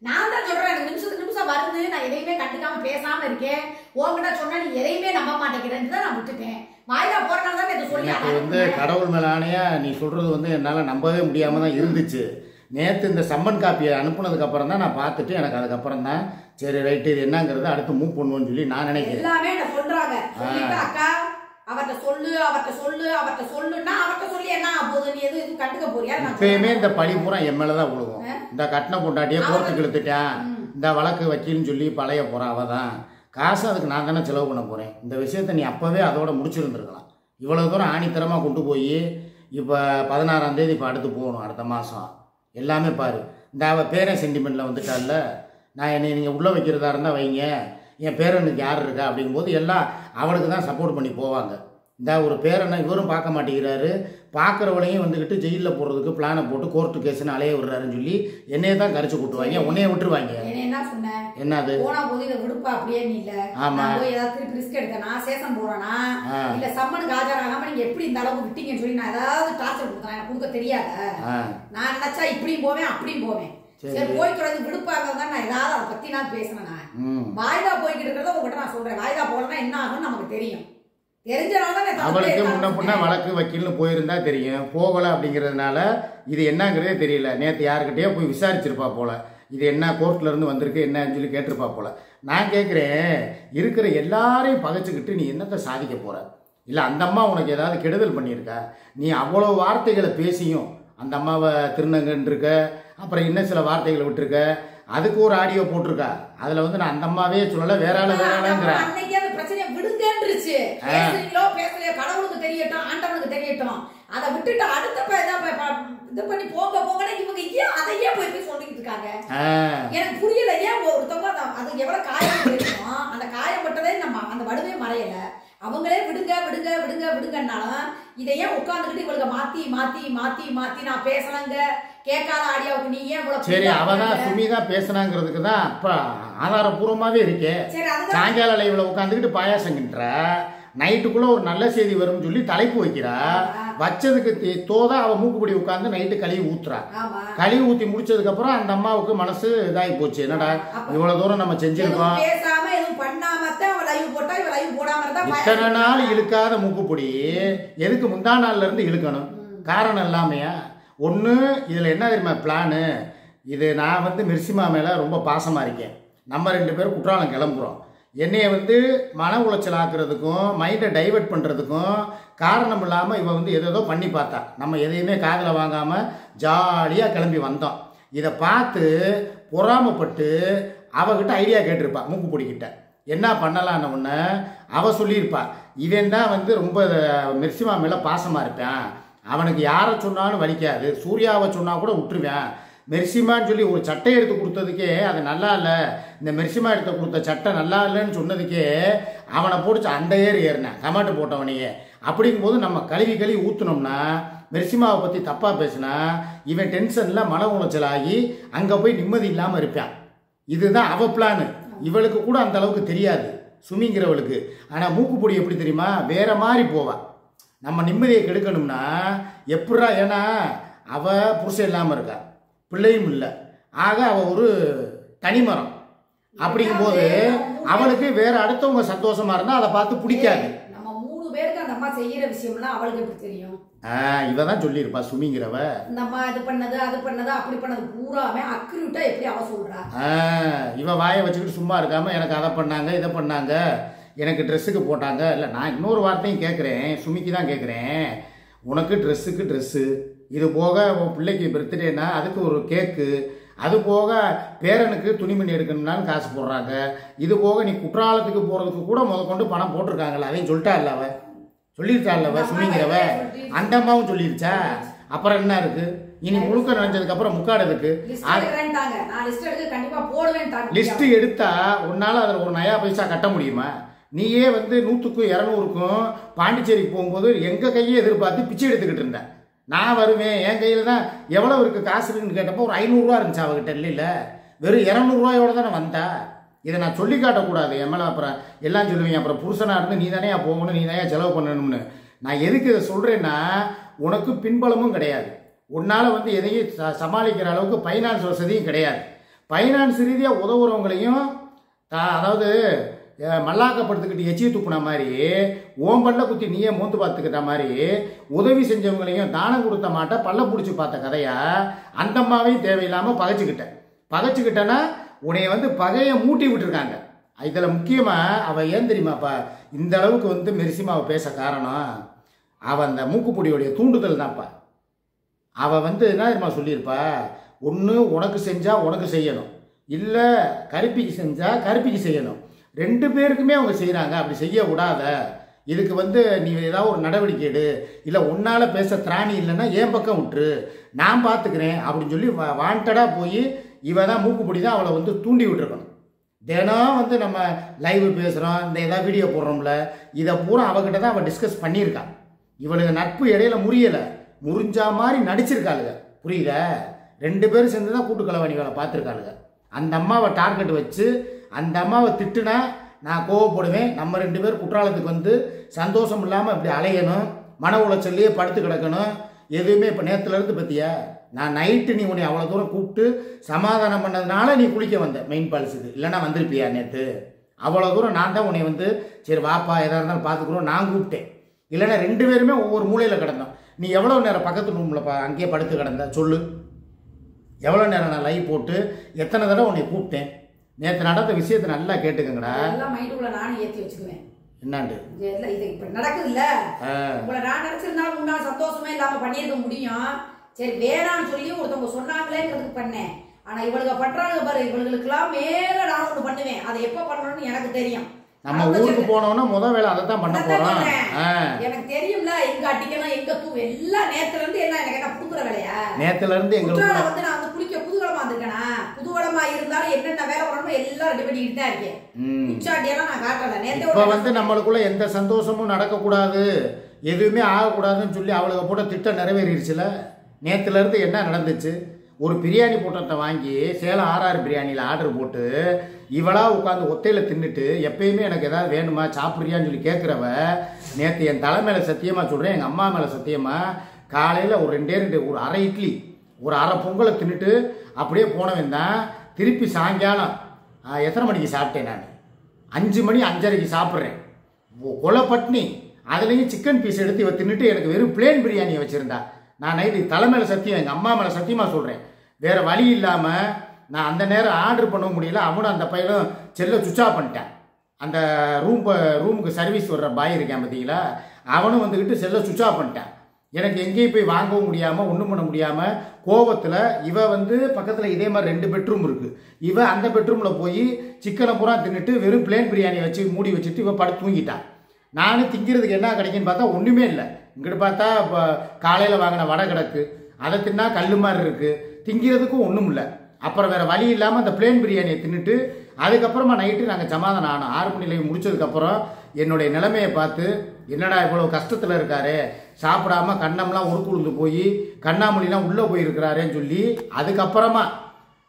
நான் தான் சொல்றேன், எனக்கு நிமிஷத்துக்கு நிமிஷம் வருது, நான் எதையுமே கண்டுக்காம பேசாம இருக்கேன். உன்கிட்ட சொன்னா நீ எதையுமே நம்ப மாட்டேங்கிறேன்னு தான் நான் விட்டுட்டேன். வாய்தா போறனால தான் நேற்று சொல்லி கடவுள் மேல ஆணையா நீ சொல்றது என்னால நம்பவே முடியாம தான் இருந்துச்சு. நேற்று இந்த சம்மன் காப்பியை அனுப்புனதுக்கு அப்புறம் தான் நான் பார்த்துட்டு எனக்கு அதுக்கப்புறம் தான் சரி ரைட்டு இது என்னங்கிறது அடுத்து மூவ் பண்ணுவோன்னு சொல்லி நான் நினைக்கிறேன். எல்லாமே சொல்றாங்க அக்கா, அவர்கிட்ட சொல்லு அவர்கிட்ட சொல்லு அவர்கிட்ட சொல்லுன்னா அவர்கிட்ட சொல்லி என்ன ஆகுது, நீ எதுவும் கண்டுக்க போறியா? இப்பயுமே இந்த பழி பூரா என் மேலதான் விழுகும். இந்த கட்டின பொண்டாட்டியே கோர்த்துக்கு இழுத்துட்டேன், இந்த வழக்கு வக்கீல்னு சொல்லி பழைய போறான். அவதான் காசு அதுக்கு நான் தானே செலவு பண்ண போறேன். இந்த விஷயத்த நீ அப்பவே அதோட முடிச்சிருந்துருக்கலாம். இவ்வளவு தூரம் ஆணித்தரமா கொண்டு போய் இப்போ 16ஆம் தேதி இப்போ அடுத்து போகணும், அடுத்த மாதம். எல்லாமே பாரு, இந்த அவள் பேரன் சென்டிமெண்ட்டில் வந்துட்டால. நான் என்னை நீங்கள் உள்ளே வைக்கிறதா இருந்தால் வைங்க, என் பேரனுக்கு யார் இருக்கா அப்படிங்கும்போது எல்லாம் அவளுக்கு தான் சப்போர்ட் பண்ணி போவாங்க. இந்த ஒரு பேரனை இவரும் பார்க்க மாட்டேங்கிறாரு, பார்க்குறவளையும் வந்துக்கிட்டு ஜெயிலில் போடுறதுக்கு பிளானை போட்டு கோர்ட்டு கேஸுன்னு அலைய விடுறாருன்னு சொல்லி என்னையே தான் கரைச்சி கூட்டுவாங்க, உன்னைய விட்டுருவாங்க. என்ன சொன்னேன்? என்னது போனா போது இதை விடுப்பா அப்படியே நீ இல்ல. ஆமா, போய் ஏதாவது திருப்பி ரிஸ்க் எடுத்தனா சேஷன் போறானா இல்ல சம்மனுக்கு ஆஜராகாம நீங்க எப்படி இந்த அளவுக்கு விட்டீங்கன்னு சொல்லி நான் ஏதாவது டார்ச்சர் கொடுத்தேன், எனக்கு கொடுக்க தெரியாத. நான் நினைச்சா இப்படியும் போவேன் அப்படியும் போவேன். சரி போய் தொடர்ந்து விடுப்பாங்க தான் நான் ஏதாவது அதை பத்தி நான் பேசினேன். நான் வாய்தா போய்கிட்டு இருக்கிறத உங்ககிட்ட நான் சொல்றேன். வாய்தா போலன்னா என்ன ஆகும்னு நமக்கு தெரியும். அவளுக்கு முன்ன பின்ன வழக்கு வக்கீல்னு போயிருந்தா தெரியும், போகல அப்படிங்கிறதுனால இது என்னங்கிறதே தெரியல. நேற்று யாருக்கிட்டே போய் விசாரிச்சிருப்பா போல, இது என்ன கோர்ட்ல இருந்து வந்திருக்கு என்னன்னு சொல்லி கேட்டிருப்பா போல. நான் கேட்குறேன், இருக்கிற எல்லாரையும் பகைச்சுக்கிட்டு நீ என்னத்தை சாதிக்க போற? இல்லை அந்த அம்மா உனக்கு ஏதாவது கெடுதல் பண்ணியிருக்கா? நீ அவ்வளோ வார்த்தைகளை பேசியும் அந்த அம்மாவை திருநங்கன்னு இருக்க, அப்புறம் இன்னும் சில வார்த்தைகளை விட்டுருக்க, அதுக்கு ஒரு ஆடியோ போட்டிருக்கா. அதுல நான் அந்த அம்மாவே சொல்லல, வேற ஆளுங்கிறேன். விடுங்கன்றுச்சு, பேசுறீங்களோ பேசலையோ கடவுளுக்கு தெரியட்டும் ஆண்டவனுக்கு தெரியட்டும். அதை விட்டுட்டு அடுத்த இது பண்ணி போங்க போங்கன்னா இவங்க ஏன் அதையே போய் சொல்லிட்டு இருக்காங்க? எனக்கு புரியல. ஏன் ஒருத்தவங்க அது எவ்வளவு காயம் இருக்கணும், அந்த காயம் பட்டதே நம்ம அந்த வடுவே மறையல. அவங்களே விடுங்க விடுங்க விடுங்க விடுங்கன்னாலும் இதை ஏன் உட்காந்துக்கிட்டு இவளுக்கு மாத்தி மாத்தி மாத்தி மாத்தி நான் பேசலாங்க கேட்காத ஆடியோவுக்கு நீ ஏன் சரி அவதான் சுமிதா பேசினாங்கிறதுக்கு தான் அப்ப ஆதாரபூர்வமாவே இருக்கே. சாயங்கால லைவ்ல உட்காந்துக்கிட்டு பாயாசங்கின்ற நைட்டுக்குள்ள ஒரு நல்ல செய்தி வரும்னு சொல்லி தலைப்பு வைக்கிறா. வச்சதுக்கு தோதா அவ மூக்குப்படி உட்காந்து நைட்டு கழுவி ஊத்துறா. கழுவி ஊத்தி முடிச்சதுக்கு அப்புறம் அந்த அம்மாவுக்கு மனசு இதாகி போச்சு. என்னடா இவ்வளவு தூரம் நம்ம செஞ்சிருக்கோம், இத்தனை நாள் இழுக்காத மூக்குப்பொடி எதுக்கு முந்தா நாள்ல இருந்து இழுக்கணும்? காரணம் இல்லாமையா? ஒண்ணு இதுல என்ன தெரியுமா பிளானு? இது நான் மிர்சிமா மேல ரொம்ப பாசமா இருக்கேன். நம்ம 2 பேரும் குற்றாலம் கிளம்புறோம். என்னைய மன உளைச்சல் ஆக்குறதுக்கும் மைண்டை டைவெர்ட் பண்ணுறதுக்கும் காரணம் இல்லாமல் இவ ஏதோ பண்ணி பார்த்தா. நம்ம எதையுமே காதில் வாங்காமல் ஜாலியாக கிளம்பி வந்தோம். இதை பார்த்து பொறாமப்பட்டு அவகிட்ட ஐடியா கேட்டிருப்பா. மூக்குப்பொடிக்கிட்ட என்ன பண்ணலான்னு ஒன்று அவள் சொல்லியிருப்பா. இவன் தான் ரொம்ப மிர்சிமா மேலே பாசமாக இருப்பேன், அவனுக்கு யாரை சொன்னாலும் வலிக்காது, சூர்யாவை சொன்னால் கூட விட்டுருவேன். மெர்சிமான்னு சொல்லி ஒரு சட்டை எடுத்து கொடுத்ததுக்கே அது நல்லா இல்லை, இந்த மெர்சிமா எடுத்து கொடுத்த சட்டை நல்லா இல்லைன்னு சொன்னதுக்கே அவனை பிடிச்சி அந்த ஏறினேன் கமாட்டு போட்டவனையே. அப்படிங்கும்போது நம்ம கழுவி ஊற்றினோம்னா மெர்சிமாவை பற்றி தப்பாக பேசினா இவன் டென்ஷனில் மன உளைச்சல் ஆகி அங்கே போய் நிம்மதி இல்லாமல் இருப்பான். இதுதான் அவ பிளானு. இவளுக்கு கூட அந்த அளவுக்கு தெரியாது சுமிங்கிறவளுக்கு. ஆனால் மூக்குப்பொடி எப்படி தெரியுமா, வேற மாதிரி போவா. நம்ம நிம்மதியை கெடுக்கணும்னா எப்படா, ஏன்னா அவள் புருஷன் இல்லாமல் இருக்கா, பிள்ளையும் இல்லை, ஆக அவள் ஒரு தனிமரம். அப்படிங்கும்போது அவளுக்கு வேற அடுத்தவங்க சந்தோஷமா இருந்தால் அதை பார்த்து பிடிக்காது. நம்ம 3 பேருக்கு அந்த அம்மா செய்யற விஷயம்லாம் அவளுக்கு எப்படி தெரியும்? இவ தான் சொல்லியிருப்பா சுமிங்கிறவ. இந்த அம்மா இது பண்ணது அது பண்ணது அப்படி பண்ணது பூராமே அக்யூரேட்டா எப்படி அவ சொல்றா? இவ வாயை வச்சுக்கிட்டு சும்மா இருக்காம எனக்கு அதை பண்ணாங்க இதை பண்ணாங்க எனக்கு ட்ரெஸ்ஸுக்கு போட்டாங்க. இல்லை, நான் இன்னொரு வார்த்தையும் கேட்குறேன், சுமிக்கு தான் கேட்குறேன். உனக்கு ட்ரெஸ்ஸுக்கு ட்ரெஸ்ஸு, இது போக உன் பிள்ளைக்கு பர்த்டேனா அதுக்கு ஒரு கேக்கு, அது போக பேரனுக்கு துணிமணி எடுக்கணும்னாலும் காசு போடுறாங்க, இது போக நீ குற்றாலத்துக்கு போகிறதுக்கு கூட முதற்கொண்டு பணம் போட்டிருக்காங்கல்ல, அதையும் சொல்லிட்டா இல்லை அவ, சொல்லியிருச்சாள்லவ சுமிங்கிறவ. அந்த அம்மாவும் சொல்லிருச்சா, அப்புறம் என்ன இருக்கு? இனி முழுக்க நினைஞ்சதுக்கு அப்புறம் முக்காடுறதுக்கு லிஸ்ட் எடுத்தா உன்னால அதில் ஒரு நயா பைசா கட்ட முடியுமா? நீயே வந்து 100க்கும் 200க்கும் பாண்டிச்சேரிக்கு போகும்போது எங்கள் கையை எதிர்பார்த்து பிச்சை எடுத்துக்கிட்டு இருந்தேன். நான் வருவேன், என் கையில் தான் எவ்வளோ இருக்குது காசு இருக்குன்னு கேட்டப்போ ஒரு 500 இருந்துச்சு அவகிட்ட. இல்லை, வெறும் 200 தானே வந்தா. இதை நான் சொல்லி காட்டக்கூடாது, என் மேலே அப்புறம் எல்லாம் சொல்லுவீங்க, அப்புறம் புருஷனாக இருந்து நீ தானே போகணும், நீ தானே செலவு பண்ணணும்னு. நான் எதுக்கு இதை சொல்கிறேன்னா, உனக்கு பின்பலமும் கிடையாது, உன்னால் வந்து எதையும் சமாளிக்கிற அளவுக்கு ஃபைனான்ஸ் வசதியும் கிடையாது. ஃபைனான்ஸ் ரீதியாக உதவுறவங்களையும் அதாவது மல்லாக்கப்படுத்துக்கிட்டு எச்சியை துப்புன மாதிரி ஓம்பல்ல குத்தி நீயே மோந்து பார்த்துக்கிட்ட மாதிரி உதவி செஞ்சவங்களையும் தானம் கொடுத்த மாட்ட பல்ல பிடிச்சி பார்த்த கதையா அந்த அம்மாவையும் தேவையில்லாமல் பகைச்சிக்கிட்டேன்னா உன்னைய வந்து பகையை மூட்டி விட்டுருக்காங்க. இதில் முக்கியமாக அவள் ஏன் தெரியுமாப்பா இந்த அளவுக்கு வந்து மெர்சிமாவை பேச காரணம், அவள் அந்த மூக்குப்பொடியோடைய தூண்டுதல் தான்ப்பா. அவள் வந்து என்ன தெரியுமா சொல்லியிருப்பா, ஒன்று உனக்கு செஞ்சால் உனக்கு செய்யணும், இல்லை கருப்பிக்கு செஞ்சால் கருப்பிக்கு செய்யணும், 2 பேருக்குமே அவங்க செய்கிறாங்க, அப்படி செய்யக்கூடாத, இதுக்கு வந்து நீ ஏதாவது ஒரு நடவடிக்கை எடு, இல்லை உன்னால் பேச திராணி இல்லைன்னா என் பக்கம் விட்டுரு, நான் பார்த்துக்கிறேன் அப்படின்னு சொல்லி வாண்டடாக போய் இவ தான் மூக்குப்பொடி தான் அவளை வந்து தூண்டி விட்டுருக்கணும். தினம் வந்து நம்ம லைவ் பேசுகிறோம், இந்த ஏதாவது வீடியோ போடுறோம்ல, இதை பூரா அவகிட்ட தான் அவள் டிஸ்கஸ் பண்ணியிருக்கான். இவளுக்கு நட்பு இடையில முறியலை, முறிஞ்சா மாதிரி நடிச்சிருக்காளுங்க, புரியுதா? 2 பேரும் சேர்ந்து தான் கூட்டுக்கலவாணி வேலை பார்த்துருக்காளுங்க. அந்த அம்மாவை டார்கெட் வச்சு அந்த அம்மாவை திட்டுனா நான் கோவப்படுவேன், நம்ம 2 பேர் குற்றாலத்துக்கு வந்து சந்தோஷம் இல்லாமல் இப்படி அலையணும், மன உளைச்சல்லையே படுத்து கிடக்கணும், எதுவுமே. இப்போ நேற்றுலேருந்து பற்றியா, நான் நைட்டு நீ உன்னை அவ்வளோ தூரம் கூப்பிட்டு சமாதானம் பண்ணதுனால நீ குளிக்க வந்த மெயின் பால்ஸுக்கு, இல்லைன்னா வந்திருப்பியா நேற்று? அவ்வளோ தூரம் நான் தான் உன்னை வந்து சரி வாப்பா எதாக இருந்தாலும் பார்த்துக்குறோம் நான் கூப்பிட்டேன், இல்லைன்னா 2 பேருமே ஒவ்வொரு மூலையில் கிடந்தோம். நீ எவ்வளோ நேரம் பக்கத்து ரூம்லப்பா அங்கேயே படுத்து கிடந்த சொல்லு, எவ்வளோ நேரம் நான் லைவ் போட்டு எத்தனை தடவை உன்னை கூப்பிட்டேன்? நேற்று நடந்த விஷயத்தை நல்லா கேட்டுக்கங்கடா. நானும் ஏற்றி வச்சுக்குவேன். என்னாண்டு இது இப்ப நடக்குது இல்ல, உங்களை நான் நினைச்சிருந்தாலும் உண்டான சந்தோஷமே இல்லாம பண்ணிருக்க முடியும். சரி வேணான்னு சொல்லி ஒருத்தவங்க சொன்னாங்களேங்கிறதுக்கு பண்ணேன். ஆனா இவளுக்கு பண்றாங்க பாரு, இவளுக்கு எல்லாம் மேல நான் ஒண்ணு பண்ணுவேன், அதை எப்ப பண்ணணும்னு எனக்கு தெரியும். நம்ம ஊருக்கு போனோம்னா முதல் வேலை அதை தான் பண்ண போறோம். எனக்கு தெரியும்ல, எங்க அடிக்கணும் எங்க தூ எல்லாம் நேத்துல இருந்து எல்லாம் எனக்கு என்ன புதுக்குற வேலையா? நேத்துல இருந்து எங்களுக்கு வந்து நான் வந்து குளிக்க புதுவளமா வந்திருக்கேனா, புதுவளமா இருந்தாலும் என்னென்ன வேலை வரணுமோ எல்லாம் ரெடி பண்ணிட்டு தான் இருக்கேன். உச்சாட்டியெல்லாம் நான் காட்டல. நேத்து இப்ப வந்து நம்மளுக்குள்ள எந்த சந்தோஷமும் நடக்கக்கூடாது, எதுவுமே ஆகக்கூடாதுன்னு சொல்லி அவளுக்கு போட்ட திட்டம் நிறைவேறிடுச்சுல. நேத்துல இருந்து என்ன நடந்துச்சு, ஒரு பிரியாணி போட்டத்தை வாங்கி சேலம் RR பிரியாணியில் ஆர்டர் போட்டு இவளா உட்காந்து ஒத்தையில் தின்னுட்டு எப்பயுமே எனக்கு ஏதாவது வேணுமா சாப்பிட்றியான்னு சொல்லி கேட்குறவ, நேற்று என் தலை மேலே சத்தியமாக சொல்கிறேன், எங்கள் அம்மா மேலே சத்தியமாக, காலையில் ஒரு 2 ஒரு அரை இட்லி ஒரு அரை பொங்கலை தின்னுட்டு அப்படியே போனவன் தான். திருப்பி சாயங்காலம் எத்தனை மணிக்கு சாப்பிட்டேன், நான் 5 மணி 5:30க்கு சாப்பிட்றேன், கொலை பட்னி. அதுலேயும் சிக்கன் பீஸ் எடுத்து இவ தின்னுட்டு எனக்கு வெறும் பிளேன் பிரியாணியை வச்சுருந்தா. நான் நைட்டு தலை மேலே சத்தியம், எங்கள் அம்மா மேலே சத்தியமாக சொல்கிறேன், வேறு வழி இல்லாமல் நான் அந்த நேரம் ஆர்டர் பண்ண முடியல. அவனும் அந்த பையனும் செல்லை சுவிட்ச் ஆஃப் பண்ணிட்டேன். அந்த ரூமுக்கு சர்வீஸ் வர்ற பாய் இருக்கேன் பார்த்தீங்களா, அவனும் வந்துக்கிட்டு செல்லை சுவிட்ச் ஆஃப் பண்ணிட்டேன். எனக்கு எங்கேயும் போய் வாங்கவும் முடியாமல் ஒன்றும் பண்ண முடியாமல் கோபத்தில் இவ வந்து பக்கத்தில் இதே மாதிரி 2 பெட்ரூம் இருக்குது, இவ அந்த பெட்ரூமில் போய் சிக்கனை பூரா தின்னுட்டு வெறும் பிளேன் பிரியாணி வச்சு மூடி வச்சுட்டு இவ படுத்து தூங்கிட்டான். நானும் திங்கிறதுக்கு என்ன கிடைக்குன்னு பார்த்தா ஒன்றுமே இல்லை. இங்கிட்டு பார்த்தா இப்போ காலையில் வாங்கின வடை கிடக்கு, அதை தின்னா கல் மாதிரி இருக்குது, திங்கிறதுக்கும் ஒன்றும் இல்லை. அப்புறம் வேறு வழி இல்லாமல் அந்த பிளேன் பிரியாணியை தின்னுட்டு அதுக்கப்புறமா நைட்டு நாங்கள் சமாதானம் ஆனோம். 6 மணி லைவ் முடிச்சதுக்கப்புறம் என்னுடைய நிலைமையை பார்த்து என்னடா இவ்வளோ கஷ்டத்தில் இருக்காரு, சாப்பிடாம கண்ணம்லாம் உருக்குழுந்து போய் கண்ணாமொழிலாம் உள்ளே போயிருக்கிறாரேன்னு சொல்லி அதுக்கப்புறமா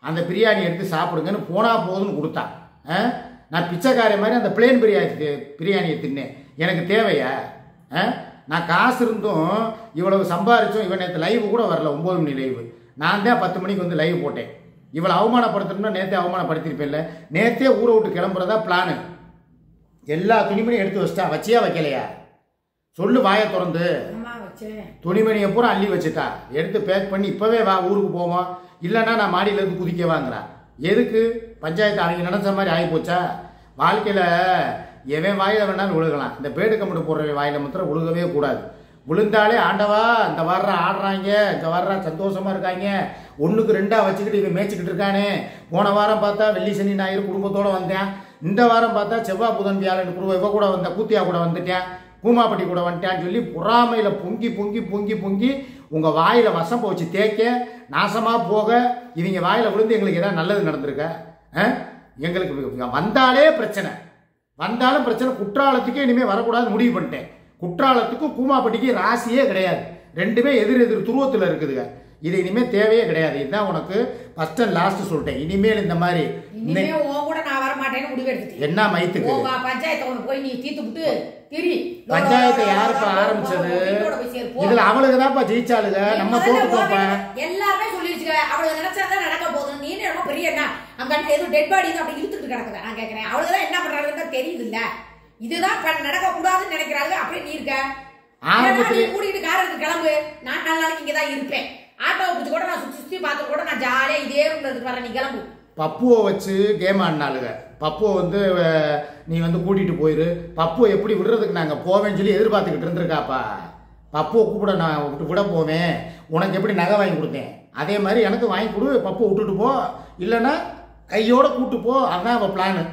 அந்த பிரியாணி எடுத்து சாப்பிடுங்கன்னு போனால் போதுன்னு கொடுத்தான். நான் பிச்சைக்கார மாதிரி அந்த பிளேன் பிரியாணியை தின்னேன். எனக்கு தேவையா? நான் காசு இருந்தும் இவ்வளவு சம்பாரிச்சும் இவன் நேற்று லைவ் கூட வரல. 9 மணி லைவ். நான் தான் 10 மணிக்கு வந்து லைவ் போட்டேன். இவளை அவமானப்படுத்தணும்னா நேற்றே அவமானப்படுத்திருப்பேன்ல. நேற்றே ஊரை விட்டு கிளம்புறதா பிளானு. எல்லா துணிமணியும் எடுத்து வச்சிட்டா. வச்சியா வைக்கலையா சொல்லு, வாயை திறந்து. துணிமணியை பூரா அள்ளி வச்சுட்டா. எடுத்து பேக் பண்ணி இப்போவே வா ஊருக்கு போவோம், இல்லைன்னா நான் மாடியிலேருந்து குதிக்க வாங்குறான். எதுக்கு? பஞ்சாயத்து அவங்க நினச்ச மாதிரி ஆகி போச்சா? வாழ்க்கையில் எவன் வாயில் வேணாலும் விழுகலாம். இந்த பேடு கம்பிட்டு போடுற வாயில் மாத்திரம் விழுகவே கூடாது. விழுந்தாலே ஆண்டவா இந்த வர்ற ஆடுறாங்க, இந்த வர்ற சந்தோஷமா இருக்காங்க, 1க்கு 2 வச்சுக்கிட்டு இவன் மேய்ச்சிக்கிட்டு இருக்கானே. போன வாரம் பார்த்தா வெள்ளி சனி ஞாயிறு குடும்பத்தோடு வந்தேன். இந்த வாரம் பார்த்தா செவ்வாய் புதன் வியாழன் இவ கூட வந்த கூத்தியா கூட வந்துட்டேன், கூமாப்பட்டி கூட வந்துட்டேன்னு சொல்லி பொறாமையில் பொங்கி பொங்கி பொங்கி பொங்கி உங்கள் வாயில் வசம் போச்சு தேய்க்க நாசமாக போக இவங்க வாயில் விழுந்து எங்களுக்கு ஏதாவது நல்லது நடந்திருக்க? எங்களுக்கு வந்தாலே பிரச்சனை, வந்தாலும் பிரச்சனை. குற்றாலத்துக்கே இனிமேல் வரக்கூடாது முடிவு பண்ணிட்டேன். குற்றாலத்துக்கும் கூமாப்பட்டிக்கு ராசியே கிடையாது. ரெண்டுமே எதிர் எதிர் துருவத்தில் இருக்குதுங்க. இது இனிமேல் தேவையே கிடையாது. இதுதான் உனக்கு ஃபர்ஸ்ட் அண்ட் லாஸ்ட் சொல்லிட்டேன். இனிமேல் இந்த மாதிரி என்ன மைத்துக்கு பஞ்சாயத்தை யாருப்பா ஆரம்பிச்சது? இதுல அவளுக்கு தான்ப்பா ஜெயிச்சாளுங்க, நம்ம தோத்துட்டோம்ப்பா. எல்லாருமே சொல்லிருச்சு அவளுக்கு நினைச்சாதான் நடக்க போகுது. நீ என்ன பெரிய என்ன அங்க ஏதோ டெட் பாடி அப்படி இழுத்துட்டு கிடக்குது. நான் கேட்கிறேன் அவளுக்குதான் என்ன பண்றாங்கன்னு தெரியுது இல்ல. இதுதான் நடக்க கூடாதுன்னு நினைக்கிறாங்க. அப்படியே நீ இருக்க கூட்டிட்டு காரத்துக்கு கிளம்பு. நான் 4 நாளைக்கு இங்கதான் இருப்பேன். ஆட்டோவை பிடிச்சி கூட நான் சுத்தி பார்த்து கூட நான் ஜாலியா இதே ரூம்ல இருந்து வரேன். நீ கிளம்பு. பப்புவை வச்சு கேம் ஆடினாளுங்க. பப்புவை வந்து நீ வந்து கூட்டிட்டு போயிரு, பப்புவை எப்படி விடுறதுக்கு நாங்கள் போவேன்னு சொல்லி எதிர்பார்த்துக்கிட்டு இருந்திருக்காப்பா. பப்புவை கூப்பிட நான் விட போவேன், உனக்கு எப்படி நகை வாங்கி கொடுத்தேன் அதே மாதிரி எனக்கு வாங்கி கொடு, பப்புவை விட்டுட்டு போ, இல்லைன்னா கையோட கூட்டு போ. அதுதான் அவள் பிளானு.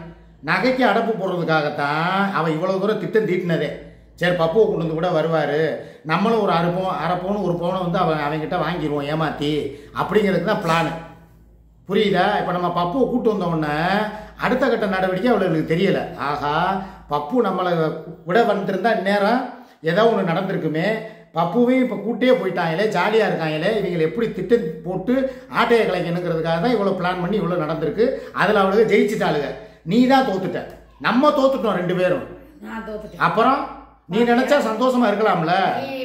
நகைக்கு அடப்பு போடுறதுக்காகத்தான் அவள் இவ்வளோ தூரம் திட்டம் தீட்டினதே. சரி பப்புவை கொண்டு வந்து கூட வருவார், நம்மளும் ஒரு அரை பவுன் 1 பவுனை வந்து அவங்ககிட்ட வாங்கிடுவோம் ஏமாற்றி, அப்படிங்கிறதுக்கு தான் பிளானு. புரியுதா? இப்போ நம்ம பப்புவை கூட்டு வந்தோடனே அடுத்த கட்ட நடவடிக்கை அவளுக்கு தெரியலை. ஆகா பப்பு நம்மளை விட வந்துருந்தா இந்நேரம் ஏதோ ஒன்று நடந்திருக்குமே. பப்புவையும் இப்போ கூட்டே போயிட்டாங்களே, ஜாலியாக இருக்காங்களே, இவங்களை எப்படி திட்டம் போட்டு ஆட்டையை கலைக்கணுங்கிறதுக்காக தான் இவ்வளோ பிளான் பண்ணி இவ்வளோ நடந்திருக்கு. அதில் அவளுக்கு ஜெயிச்சிட்டாளுங்க. நீ தான் தோத்துட்ட, நம்ம தோத்துட்டோம் 2 பேரும். அப்புறம் நீ நினைச்சா சந்தோஷமா இருக்கலாம்ல.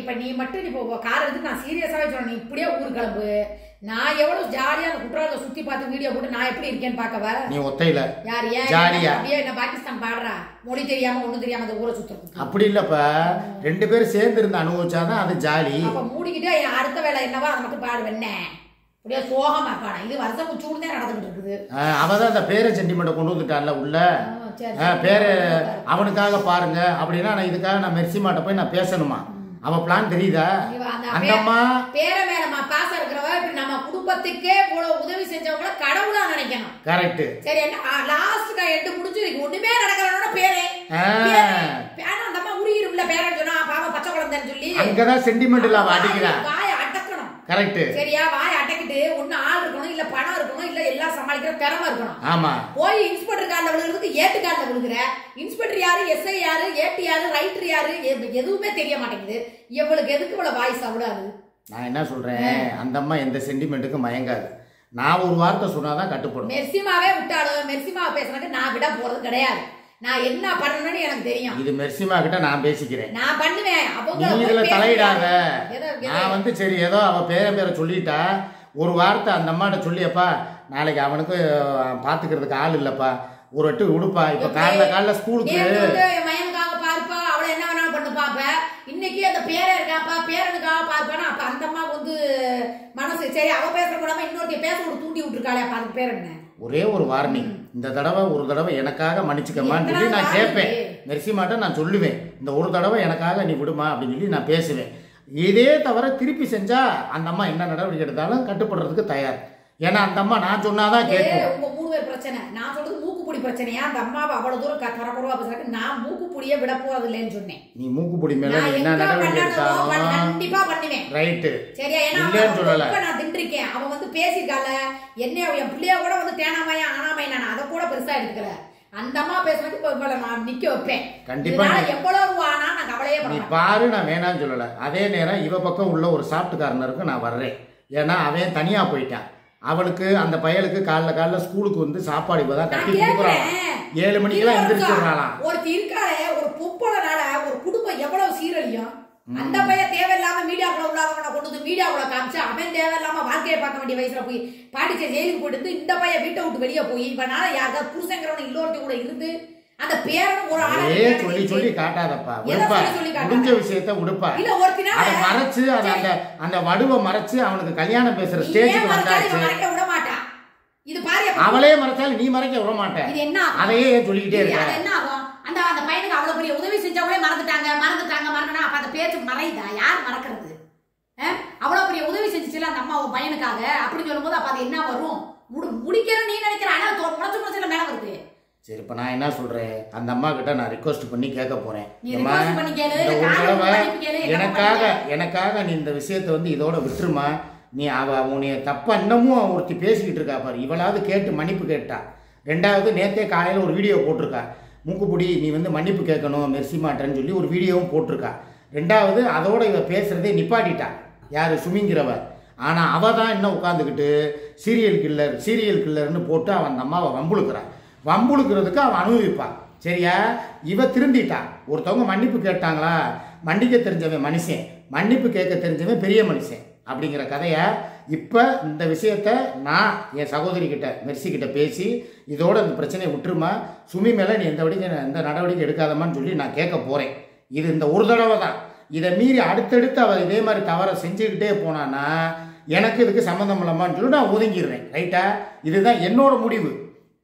இப்ப நீ மட்டும் இப்போ கார் எடுத்து நான் சீரியஸாவே சொல்றேன். நீ இப்படியே ஊர் கிளம்பு. நான் எவ்வளவு ஜாலியா அந்த குற்றாலத்தை சுத்தி பார்த்து வீடியோ போட்டு நான் எப்படி இருக்கேன்னு பாக்கவா? நீ ஒத்தையில யார் ஜாலியா அப்படியே என்ன பாகிஸ்தான் பாடுறா, மொழி தெரியாம ஒண்ணும் தெரியாம அந்த ஊரை சுத்துறது அப்படி இல்லப்பா. 2 பேரும் சேர்ந்து இருந்து அனுபவிச்சாதான் அது ஜாலி. அப்ப மூடிக்கிட்டே அடுத்த வேலை என்னவா அதை மட்டும் பாடுவேன்ன. அப்படியே சோகமா பாடா. இது வருஷம் சூடுதான் நடந்துட்டு இருக்குது. அவதான் அந்த பேர சென்டிமெண்ட்டை கொண்டு வந்துட்டான்ல உள்ள. பேரு அவனுக்காக பாருங்க அப்படின்னா நான் இதுக்காக நான் மெர்சிமாட்ட போய் நான் பேசணுமா? அவ பிளான் தெரியுதா? அந்த அம்மா பேர மேலமா பாசம் இருக்கிறவ இப்படி நம்ம குடும்பத்துக்கே போல உதவி செஞ்சவங்கள கடவுளா நினைக்கணும். கரெக்ட். சரி லாஸ்ட் எண்டு முடிஞ்சு ஒண்ணுமே நடக்கலன்னா பேரே பேர அந்த அம்மா உரியிரும்ல பேரன்னு சொன்னா பாவம் பச்சை குழந்தைன்னு சொல்லி அங்கதான் சென்டிமெண்ட் இல்ல அடிக்கிறா. வாய அடக்கணும். கரெக்ட். சரியா? வாய அடக்கிட்டு ஒண்ணு ஆள் இருக்கணும், இல்ல பணம் இருக்கணும், இல்ல எல்லாம் சமாளிக்கிற திறமை இருக்கணும். ஆமா. போய் இன்ஸ்பெக்டர் கார்ல விழுகிறதுக்கு ஏட்டு கார்ல விழுகிற. இன்ஸ்பெக்டர் யாரு, எஸ்ஐ யாரு, ஏட்டு யாரு, ரைட்டர் யாரு எதுவுமே தெரிய மாட்டேங்குது. இவளுக்கு எதுக்கு இவ்வளவு வாய்ஸ் அவிடாது? நான் என்ன சொல்றேன், அந்த அம்மா எந்த சென்டிமெண்ட்டுக்கும் மயங்காது. நான் ஒரு வார்த்தை சொன்னாதான் கட்டுப்படும். மெர்சிமாவே விட்டாலும் மெர்சிமாவை பேசுறதுக்கு நான் விட போறது கிடையாது. நான் என்ன பண்ணணும்னு எனக்கு தெரியும். இது மெர்சிமா கிட்ட நான் பேசிக்கிறேன். நான் பண்ணுவேன். நீ இதுல தலையிடாத. நான் வந்து சரி ஏதோ அவ பேரை சொல்லிட்டா ஒரு வார்த்தை அந்த அம்மாட்ட சொல்லியப்பா, நாளைக்கு அவனுக்கு பாத்துக்கிறதுக்கு ஆள் இல்லப்பா, ஒரு எட்டு உடுப்பா. இப்ப காலைல ஸ்கூலுக்கு மயனுக்காக பார்ப்பா, அவளை என்ன வேணாலும் பண்ணு பாப்ப. இன்னைக்கு அந்த பேரை இருக்காப்பா, பேரனுக்காக பார்ப்பானா அப்ப அந்த அம்மா வந்து மனசு சரி அவ பேச கூடாம இன்னொருத்தைய பேச ஒரு தூண்டி விட்டுருக்காளே, அப்ப அதுக்கு பேர் என்ன? ஒரே ஒரு வார்னிங், இந்த தடவை ஒரு தடவை எனக்காக மன்னிச்சுக்கமான்னு சொல்லி நான் கேட்பேன். மெர்சிமாட்ட நான் சொல்லுவேன், இந்த ஒரு தடவை எனக்காக நீ விடுமா அப்படின்னு சொல்லி நான் பேசுவேன். இதே தவிர திருப்பி செஞ்சா அந்த அம்மா என்ன நடவடிக்கை எடுத்தாலும் கட்டுப்படுறதுக்கு தயார். ஏன்னா அந்த அம்மா நான் சொன்னாதான் கேட்கும். உங்க 3 பேர் பிரச்சனை, நான் சொல்றது மூக்குப்பொடி பிரச்சனையா? அந்த அம்மாவை அவ்வளவு தூரம் தரக்குறவா பேசுறாங்க. நான் மூக்குப்பொடியே விட போறது இல்லைன்னு சொன்னேன். நீ மூக்குப்பொடி மேல என்ன நடவடிக்கை எடுத்தாலும் கண்டிப்பா பண்ணுவேன். ரைட்டு. சரியா? ஏன்னா நான் தின்றிருக்கேன். அவன் வந்து பேசிருக்கால என்ன என் பிள்ளைய கூட வந்து தேனாமையா ஆனாமையா, நான் அதை கூட பெருசா எடுத்துக்கல. அந்த அம்மா பேசுறதுக்கு நான் நிக்க வைப்பேன். கண்டிப்பா எவ்வளவு ஆனா நான் கவலையே நீ பாரு, நான் வேணான்னு சொல்லலை. அதே நேரம் இவ பக்கம் உள்ள ஒரு சாஃப்ட் கார்னருக்கு நான் வர்றேன். ஏன்னா அவன் தனியாக போயிட்டான். அவளுக்கு அந்த பயலுக்கு காலைல ஸ்கூலுக்கு வந்து சாப்பாடு இப்பதான் கட்டி கொடுக்குறான். 7 மணிக்கெல்லாம் எந்திரிச்சிடுறாளாம். ஒருத்தி இருக்காளே, ஒரு பொம்பளைனால ஒரு குடும்பம் எவ்வளவு சீரழியும். அந்த பையன் தேவையில்லாம மீடியாக்குள்ள உள்ளாதவனை கொண்டு வந்து மீடியாக்குள்ள காமிச்சு அவன் தேவையில்லாம வாழ்க்கையை பார்க்க வேண்டிய வயசுல போய் பாண்டிச்சேரி ஜெயிலுக்கு போயிட்டு இந்த பையன் வீட்டை விட்டு வெளியே போய் இவனால யாராவது புருஷங்கிறவன் இன்னொருத்தி கூட இருந்து அந்த பேரன் ஒரு ஆளே சொல்லி சொல்லி காட்டாதப்பா. உடுப்பா, முடிஞ்ச விஷயத்த உடுப்பா. இல்ல ஒருத்தினால அதை மறைச்சு அந்த வடுவை மறைச்சு அவனுக்கு கல்யாணம் பேசுற ஸ்டேஜுக்கு வந்தாச்சு. மறைக்க விட மாட்டான். இது பாரு, அவளே மறைச்சாலும் நீ மறைக்க விட மாட்டேன். இது என்ன அதையே சொல்லிக்கிட்டே இருக்க. என்ன ஆகும்? அந்த பையனுக்கு அவ்வளவு பெரிய உதவி செஞ்சவங்களே மறந்துட்டாங்க அப்ப அந்த பேச்சு மறைதா? யார் மறக்கிறது? அவ்வளவு பெரிய உதவி செஞ்சுச்சுல அந்த அம்மா பையனுக்காக அப்படின்னு சொல்லும் போது அப்ப அது என்ன வரும்? முடிக்கிற நீ நினைக்கிற ஆனா முளைச்சு மேல வருது. சரி, இப்ப நான் என்ன சொல்றேன், அந்த அம்மா கிட்ட நான் ரிக்வஸ்ட் பண்ணி கேட்க போறேன். எனக்காக நீ இந்த விஷயத்த வந்து இதோட விட்டுருமா. நீ உன்னைய தப்பா இன்னமும் ஒருத்தி பேசிக்கிட்டு இருக்கா பாரு. இவளாவது கேட்டு மன்னிப்பு கேட்டா. 2வது நேத்தே காலையில ஒரு வீடியோ போட்டிருக்கா. மூக்குப்பிடி நீ வந்து மன்னிப்பு கேட்கணும் மெர்சி மாட்டேன்னு சொல்லி ஒரு வீடியோவும் போட்டிருக்கா. 2வது அதோட இவ பேசுறதே நிப்பாட்டிட்டா. யாரு? சுமிங்கிறவ. ஆனால் அவள் தான் இன்னும் உட்காந்துக்கிட்டு சீரியல் கில்லர்னு போட்டு அவன் அந்த அம்மாவை வம்புழுக்கிறதுக்கு அவன் அனுபவிப்பான். சரியா? இவ திருந்திட்டா. ஒருத்தவங்க மன்னிப்பு கேட்டாங்களா, மன்னிக்க தெரிஞ்சவன் மனுஷன், மன்னிப்பு கேட்க தெரிஞ்சவன் பெரிய மனுஷன் அப்படிங்கிற கதையை இப்போ இந்த விஷயத்த நான் என் சகோதரி கிட்ட மெர்சி கிட்ட பேசி இதோட இந்த பிரச்சனையை விட்டுருமா, சுமி மேலே நீ எந்த நடவடிக்கை எடுக்காதமான்னு சொல்லி நான் கேட்க போகிறேன். இது இந்த ஒரு தடவை தான். இதை மீறி அடுத்தடுத்து அவள் இதே மாதிரி தவறை செஞ்சுக்கிட்டே போனான்னா எனக்கு இதுக்கு சம்மந்தம் இல்லாமான்னு சொல்லி நான் ஒதுங்கிடுறேன். ரைட்டா? இதுதான் என்னோட முடிவு.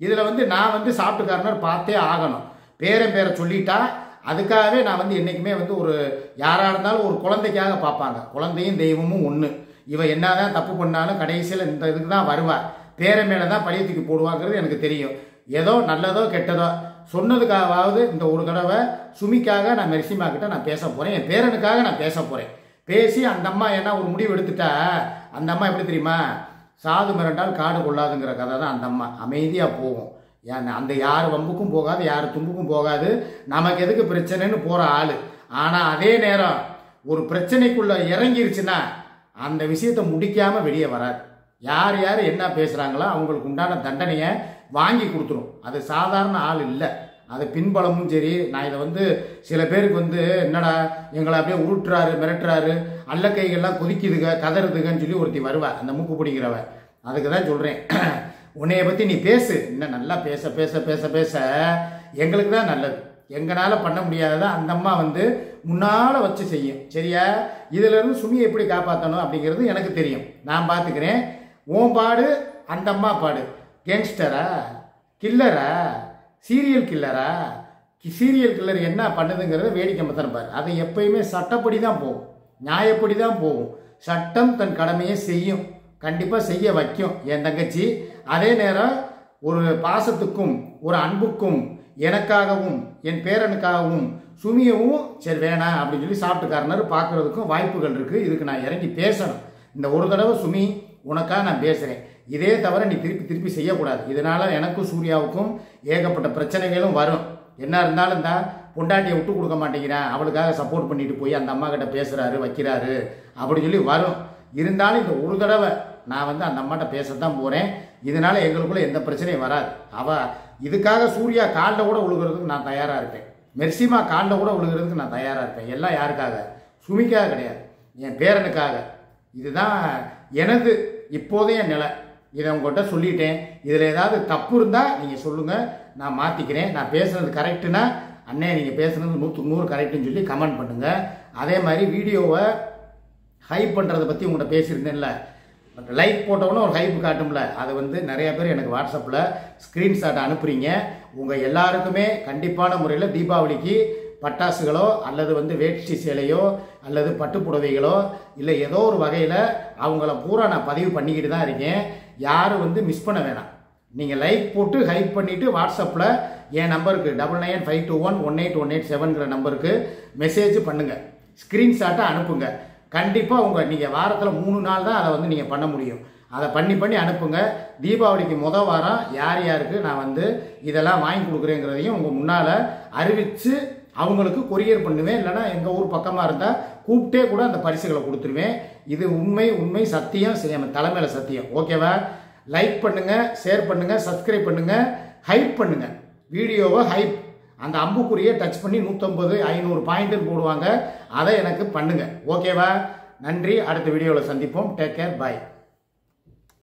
இதில் வந்து நான் வந்து சாப்பிட்டு காரணம் பார்த்தே ஆகணும். பேரை சொல்லிட்டா அதுக்காகவே நான் வந்து என்றைக்குமே வந்து ஒரு யாராக இருந்தாலும் ஒரு குழந்தைக்காக பார்ப்பாங்க. குழந்தையும் தெய்வமும் ஒன்று. இவ என்னதான் தப்பு பண்ணாலும் கடைசியில் இந்த இதுக்கு தான் வருவாள். பேரை மேலே தான் பழைய தூக்கி போடுவாங்கிறது எனக்கு தெரியும். ஏதோ நல்லதோ கெட்டதோ சொன்னதுக்காகவாவது இந்த ஒரு தடவை சுமிக்காக நான் மெர்சிமா கிட்ட நான் பேச போகிறேன். என் பேரனுக்காக நான் பேச போகிறேன். பேசி அந்த அம்மா என்ன ஒரு முடிவு எடுத்துட்டா, அந்த அம்மா எப்படி தெரியுமா, சாது மிரண்டால் காடு கொள்ளாதுங்கிற கதை தான். அந்த அம்மா அமைதியாக போகும். அந்த யார் வம்புக்கும் போகாது, யார் தும்புக்கும் போகாது, நமக்கு எதுக்கு பிரச்சனைன்னு போகிற ஆள். ஆனால் அதே நேரம் ஒரு பிரச்சனைக்குள்ளே இறங்கிருச்சுன்னா அந்த விஷயத்தை முடிக்காமல் வெளியே வராது. யார் யார் என்ன பேசுகிறாங்களோ அவங்களுக்கு உண்டான தண்டனையை வாங்கி கொடுத்துரும். அது சாதாரண ஆள் இல்லை. அது பின்பலமும் சரி. நான் இதை வந்து சில பேருக்கு வந்து என்னடா எங்களை அப்படியே உருட்டுறாரு மிரட்டுறாரு அல்ல கைகள்லாம் கொதிக்குதுங்க கதறுதுங்கன்னு சொல்லி ஒருத்தி வருவா, அந்த மூக்கு பிடிக்கிறவ. அதுக்கு தான் சொல்கிறேன், உன்னைய பற்றி நீ பேசு. இன்னும் நல்லா பேச பேச பேச பேச எங்களுக்கு தான் நல்லது. எங்களால் பண்ண முடியாததை அந்த அம்மா வந்து முன்னால் வச்சு செய்யும். சரியா? இதிலேருந்து சுமியை எப்படி காப்பாற்றணும் அப்படிங்கிறது எனக்கு தெரியும். நான் பார்த்துக்கிறேன். உன் பாடு அந்த அம்மா பாடு. கேங்ஸ்டரா, கில்லரா, சீரியல் கில்லரா? சீரியல் கில்லர் என்ன பண்ணுதுங்கிறத வேடிக்கை மத்தனம் பாரு. அது எப்பயுமே சட்டப்படி தான் போகும், நியாயப்படி தான் போகும். சட்டம் தன் கடமையை செய்யும், கண்டிப்பாக செய்ய வைக்கும் என் தங்கச்சி. அதே நேரம் ஒரு பாசத்துக்கும் ஒரு அன்புக்கும் எனக்காகவும் என் பேரனுக்காகவும் சுமியவும் சரி வேணாம் அப்படின்னு சொல்லி சாப்பிட்டு காரணர் பார்க்குறதுக்கும் வாய்ப்புகள் இருக்குது. இதுக்கு நான் இறங்கி பேசணும். இந்த ஒரு தடவை சுமி உனக்காக நான் பேசுகிறேன். இதே தவிர நீ திருப்பி செய்யக்கூடாது. இதனால் எனக்கும் சூர்யாவுக்கும் ஏகப்பட்ட பிரச்சனைகளும் வரும். என்ன இருந்தாலும் இந்த பொண்டாட்டியை விட்டு கொடுக்க மாட்டேங்கிறேன், அவளுக்காக சப்போர்ட் பண்ணிட்டு போய் அந்த அம்மா கிட்ட பேசுகிறாரு வைக்கிறாரு அப்படின்னு சொல்லி வரும். இருந்தாலும் இந்த ஒரு தடவை நான் வந்து அந்த அம்மாட்ட பேசத்தான் போகிறேன். இதனால் எங்களுக்குள்ளே எந்த பிரச்சனையும் வராது. இதுக்காக சூர்யா காலில் கூட விழுகிறதுக்கு நான் தயாராக இருப்பேன். மெர்சிமா காலில் கூட விழுகிறதுக்கு நான் தயாராக இருப்பேன். எல்லாம் யாருக்காக? சுமிக்காக கிடையாது, என் பேரனுக்காக. இதுதான் எனது இப்போதைய நிலை. இதை உங்கள்கிட்ட சொல்லிட்டேன். இதில் ஏதாவது தப்பு இருந்தால் நீங்கள் சொல்லுங்கள், நான் மாற்றிக்கிறேன். நான் பேசுகிறது கரெக்டுனா அண்ணே நீங்கள் பேசுகிறது 100க்கு 100 கரெக்டுன்னு சொல்லி கமெண்ட் பண்ணுங்கள். அதே மாதிரி வீடியோவை ஹைப் பண்ணுறதை பற்றி உங்கள்கிட்ட பேசியிருந்தேன்ல, லைக் போட்டவுடனே ஒரு ஹைப் காட்டும்ல, அது வந்து நிறைய பேர் எனக்கு வாட்ஸ்அப்பில் ஸ்க்ரீன்ஷாட் அனுப்புகிறீங்க. உங்கள் எல்லாருக்குமே கண்டிப்பான முறையில் தீபாவளிக்கு பட்டாசுகளோ அல்லது வந்து வேஷ்டி சேலையோ அல்லது பட்டுப்புடவைகளோ இல்லை ஏதோ ஒரு வகையில் அவங்கள பூரா நான் பதிவு பண்ணிக்கிட்டு தான் இருக்கேன். யாரும் வந்து மிஸ் பண்ண வேணாம். நீங்கள் லைக் போட்டு ஹைப் பண்ணிவிட்டு வாட்ஸ்அப்பில் என் நம்பருக்கு 9991181887ங்கிற நம்பருக்கு மெசேஜ் பண்ணுங்கள், ஸ்க்ரீன்ஷாட்டை அனுப்புங்க. கண்டிப்பாக நீங்கள் வாரத்தில் 3 நாள் தான் அதை வந்து நீங்கள் பண்ண முடியும். அதை பண்ணி அனுப்புங்க. தீபாவளிக்கு முதல் வாரம் யார் யாருக்கு நான் வந்து இதெல்லாம் வாங்கி கொடுக்குறேங்கிறதையும் உங்கள் முன்னால் அறிவித்து அவங்களுக்கு கொரியர் பண்ணுவேன். இல்லைனா எங்கள் ஊர் பக்கமாக இருந்தால் கூப்பிட்டே கூட அந்த பரிசுகளை கொடுத்துருவேன். இது உண்மை சத்தியம், என் தலைமையில் சத்தியம். ஓகேவா? லைக் பண்ணுங்கள், ஷேர் பண்ணுங்கள், சப்ஸ்கிரைப் பண்ணுங்கள், ஹைப் பண்ணுங்கள். வீடியோவை ஹைப், அந்த அம்புக்குறியை டச் பண்ணி 150 500 பாயிண்ட்டுன்னு போடுவாங்க, அதை எனக்கு பண்ணுங்கள். ஓகேவா? நன்றி. அடுத்த வீடியோவில் சந்திப்போம். Take care. பாய்.